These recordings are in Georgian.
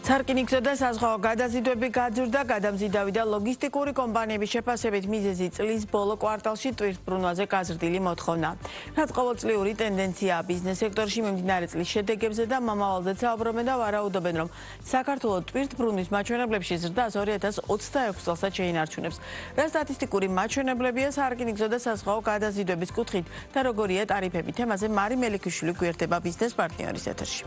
სარკინიგზო და საზღვაო გადაზიდვები გაძვირდა, გადამზიდავი და ლოგისტიკური კომპანიების შეფასებით მიზეზი წლის ბოლო კვარტალში ტვირთბრუნვაზე გაზრდილი მოთხოვნა. რაც ყოველწლიური ტენდენციაა ბიზნეს სექტორში მიმდინარე წლის შედეგებზე და მომავალზე საუბრობენ და ვარაუდობენ, რომ საქართველოს ტვირთბრუნვის მაჩვენებლებში ზრდა 2026 წელსაც შეინარჩუნებს. რა სტატისტიკური მაჩვენებლებია სარკინიგზო და საზღვაო გადაზიდვების კუთხით და როგორია ტარიფები? თემაზე მარი მელიქიშვილი გვერდება ბიზნეს პარტნიორის ეთერში.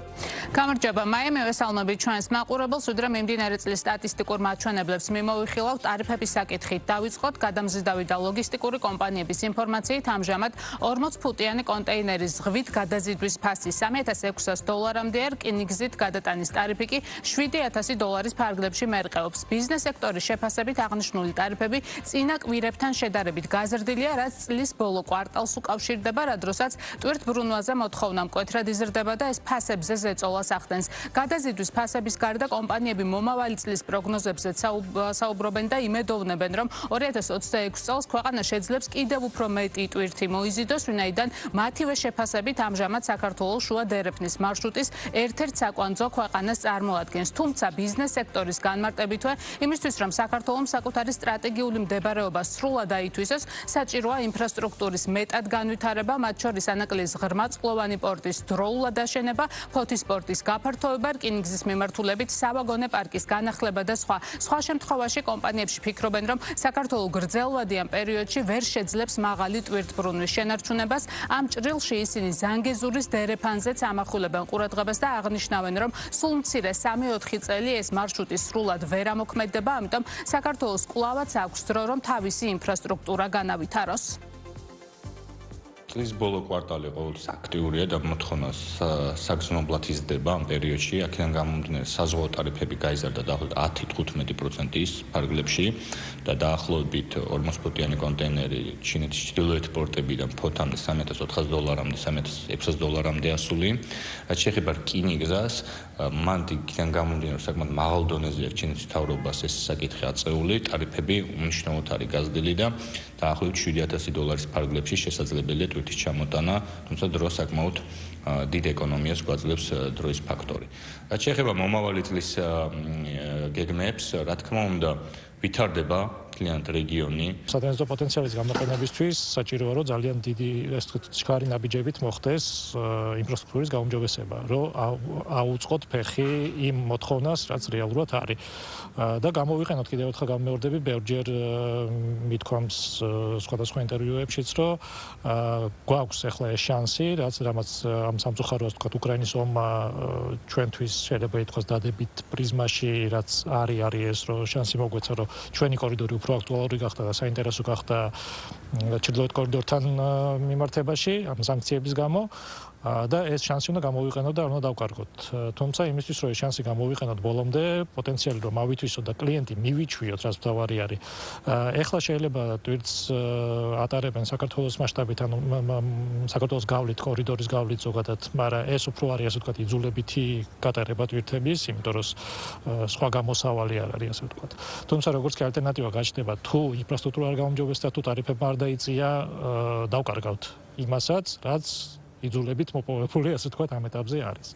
გამარჯობა, მივესალმებით ჩვენს მაყურებელს, უდრე მიმდინარე წლის სტატისტიკურ მაჩვენებლებს მიმოვიხილავთ ტარიფების საკითხით. დავიწყოთ გადამზიდავი და ლოგისტიკური კომპანიების ინფორმაციით. ამჟამად 40 ფუტიანი კონტეინერის ზღვით გადაზიდვის ფასი $3,600-მდეა, რკინიგზით გადატანის ტარიფი კი $7,000 ფარგლებში მერყეობს. ბიზნეს სექტორის შეფასებით აღნიშნული ტარიფები წინა კვირებთან შედარებით გაზრდილია, რაც წლის ბოლო კვარტალს უკავშირდება, რა დროსაც ტვირთბრუნვაზე მოთხოვნა მკვეთრად იზრდება და ეს ფასებზე ზეწოლას ახდენს. გადაზიდვის ფასების გარდა კომპანიები მომავალი წლის პროგნოზებზე საუბრობენ და იმედოვნებენ, რომ 2026 წელს ქვეყანა შეძლებს კიდევ უფრო მეტი ტვირთი მოიზიდოს, ვინაიდან მათივე შეფასებით ამჟამად საქართველოს შუა დერეფნის მარშრუტის ერთ-ერთ საკვანძო ქვეყანას წარმოადგენს. თუმცა ბიზნეს სექტორის განმარტებითვე, იმისთვის რომ საქართველოს საკუთარი სტრატეგიული მდებარეობა სრულად აითვისოს, საჭიროა ინფრასტრუქტურის მეტად განვითარება, მათ შორის ანაკლიის ღრმაწყლოვანი პორტის დროულად აშენება, ფოთის პორტის გაფართოება, რკინიგზის მიმართულებით სავაგონე პარკის განახლება და სხვა. სხვა შემთხვევაში კომპანიებში ფიქრობენ, რომ საქართველოს გრძელვადიან პერიოდში ვერ შეძლებს მაღალი ტვირთბრუნვის შენარჩუნებას. ამ ჭრილში ისინი ზანგეზურის დერეფანზეც ამახვილებენ ყურადღებას და აღნიშნავენ, რომ სულ მცირე 3-4 წელი ეს მარშრუტი სრულად ვერ ამოქმედდება, ამიტომ საქართველოს კვლავაც აქვს დრო, რომ თავისი ინფრასტრუქტურა განავითაროს. წლის ბოლო კვარტალი ყოველთვის აქტიურია და მოთხოვნა საგრძნობლად იზრდება ამ პერიოდში. აქედან გამომდინარე საზღვაო ტარიფები გაიზარდა დაახლოებით 10-15%-ის ფარგლებში და დაახლოებით 40 ფუტიანი კონტეინერი ჩინეთის ჩრდილოეთ პორტებიდან ფოთამდე $3,400-მდე, $3,600-მდე ასული. რაც შეეხება რკინიგზას, მან იქიდან გამომდინარე საკმაოდ მაღალ დონეზეა ჩინეთის მთავრობას ეს საკითხი აწეული, ტარიფები უმნიშვნელოდ არის გაზრდილი და დაახლოებით $7,000 ფარგლებში შესაძლებელია ტვირთის ჩამოტანა, თუმცა დრო საკმაოდ დიდ ეკონომიას გვაძლევს დროის ფაქტორი. რაც შეეხება მომავალი წლის გეგმებს, რა თქმა უნდა, ვითარდება მთლიანად რეგიონი. სატრანზიტო პოტენციალის გამოყენებისთვის საჭიროა, რომ ძალიან დიდი ჩქარი ნაბიჯებით მოხდეს ინფრასტრუქტურის გაუმჯობესება, რომ აუწყოთ ფეხი იმ მოთხოვნას, რაც რეალურად არის. და გამოვიყენოთ კიდევ ერთხელ გამეორდები, ბევრჯერ მithქვამს სხვადასხვა ინტერვიუებშიც, რომ გვაქვს ახლა ეს შანსი, რამაც ამ სამწუხაროას თქვა უკრაინის ომმა ჩვენთვის შეიძლება ითქვას დადებით პრიზმაში, რაც არის ეს, რომ შანსი მოგვეცა, რომ ჩვენი კორიდორი უფრო აქტუალური გახდა და საინტერესო გახდა ჩრდილოეთ კორიდორთან მიმართებაში ამ სანქციების გამო. და ეს შანსი უნდა გამოვიყენოთ და არ უნდა დავკარგოთ. თუმცა იმისთვის, რომ ეს შანსი გამოვიყენოთ ბოლომდე, პოტენციალი რომ ავითვისოთ და კლიენტი მივიჩვიოთ, რაც მთავარი არის. ეხლა შეიძლება ტვირთს ატარებენ საქართველოს მასშტაბით, ანუ საქართველოს გავლით, კორიდორის გავლით ზოგადად, მაგრამ ეს უფრო არის ასე ვთქვათ, იძულებითი გატარება ტვირთების, იმიტომ რომ სხვა გამოსავალი არ არის ასე ვთქვათ. თუმცა როგორც კი ალტერნატივა გაჩნდება, თუ ინფრასტრუქტურა არ გაუმჯობესდა, თუ ტარიფები არ დაიწია, დავკარგავთ იმასაც, რაც იძულებით მოპოვებული, ასე ვთქვათ, ამ ეტაპზე არის.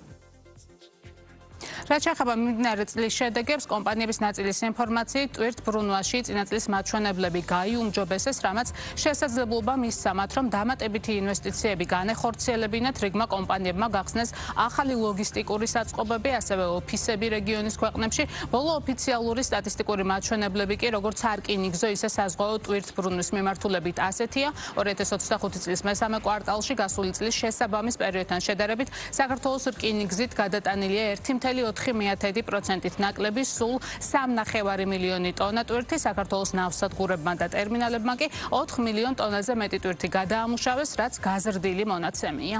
რაც შეეხება მიმდინარე წლის შედეგებს, კომპანიების ნაწილის ინფორმაციით, ტვირთბრუნვაში წინა წლის მაჩვენებლები გაიუმჯობესეს, რამაც შესაძლებლობა მისცა მათ, რომ დამატებითი ინვესტიციები განეხორციელებინათ, რიგმა კომპანიებმა გახსნეს ახალი ლოგისტიკური საწყობები, ასევე ოფისები რეგიონის ქვეყნებში. ბოლო ოფიციალური სტატისტიკური მაჩვენებლები კი, როგორც სარკინიგზო, ისე საზღვაო ტვირთბრუნვის მიმართულებით ასეთია. 2025 წლის მესამე კვარტალში გასული წლის შესაბამის პერიოდთან შედარებით, საქართველოს რკინიგზით გადატანილია 1,4%-ით ნაკლები სულ 3,5 მილიონი ტონა ტვირთი. საქართველოს ნავსადგურებმა და ტერმინალებმა კი 4 მილიონ ტონაზე მეტი ტვირთი გადაამუშავეს, რაც გაზრდილი მონაცემია.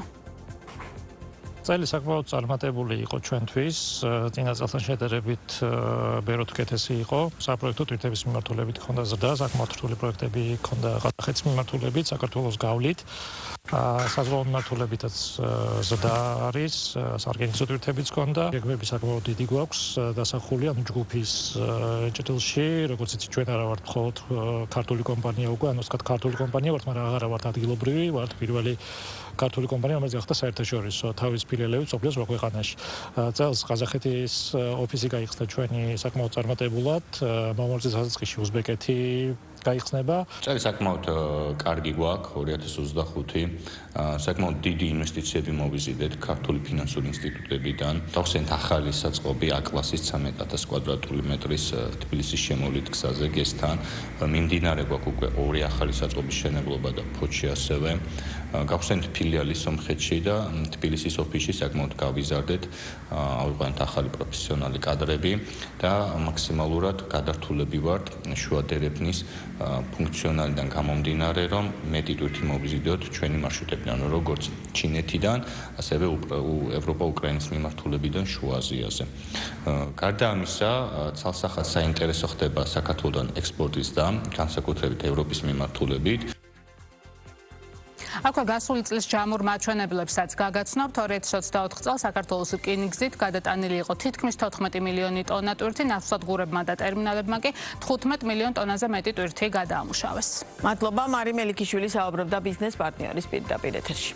წელი საკმაოდ წარმატებული იყო ჩვენთვის, წინა წელთან შედარებით ბევრად უკეთესი იყო. საპროექტო ტვირთების მიმართულებით ჰქონდა ზრდა, საკმაოდ რთული პროექტები ჰქონდა ყაზახეთის მიმართულებით, საქართველოს გავლით. საზღვაო მიმართულებითაც ზრდა არის, სარკინიგზო ტვირთებიც ჰქონდა. გეგმები საკმაოდ დიდი გვაქვს დასახული, ანუ ჯგუფის ჭრილში, როგორც იცით, ჩვენ არა ვართ მხოლოდ ქართული კომპანია უკვე, ანუ ვთქვათ, ქართული კომპანია ვართ, მაგრამ აღარა ვართ ადგილობრივი, ვართ პირველი ქართული კომპანია, რომელიც გახდა საერთაშორისო თავის ფილიალებით სოფლიოს რა ქვეყანაში. წელს ყაზახეთის ოფისი გაიხსნა ჩვენი საკმაოდ წარმატებულად, მომავალ წელს უზბეკეთი გაიხსნება. წელი საკმაოდ კარგი გვაქვს 2025. საკმაოდ დიდი ინვესტიციები მოვიზიდეთ ქართული ფინანსური ინსტიტუტებიდან. დავხსენთ ახალი საწყობი A-კლასის 13000 კვადრატული მეტრის თბილისის შემოვლით გზაზე გესთან. მიმდინარე გვაქვს უკვე 2 ახალი საწყობის მშენებლობა და ფოთში ასევე. გავხსენთ ფილიალი სომხეთში და თბილისის ოფისში საკმაოდ გავიზარდეთ. ავიყვანეთ ახალი პროფესიონალი კადრები და მაქსიმალურად გადართულები ვართ შუადერეფნის ფუნქციონალიდან გამომდინარე, რომ მეტი ტვირთი მოვიზიდოთ ჩვენი მარშრუტებიდან, როგორც ჩინეთიდან, ასევე ევროპა-უკრაინის მიმართულებიდან შუა აზიაზე. გარდა ამისა, ცალსახად საინტერესო ხდება საქართველოსთან ექსპორტის და განსაკუთრებით ევროპის მიმართულებით. აქვე გასული წლის ჯამურ მაჩვენებლებსაც გაგაცნობთ. 2024 წელს საქართველოს რკინიგზით გადატანილი იყო თითქმის 14 მილიონი ტონა ტვირთი, ნავსადგურებმა და ტერმინალებმა კი 15 მილიონ ტონაზე მეტი ტვირთი გადაამუშავეს. მადლობა, მარი მელიქიშვილი საუბრობდა ბიზნეს პარტნიორის პირდაპირ ეთერში.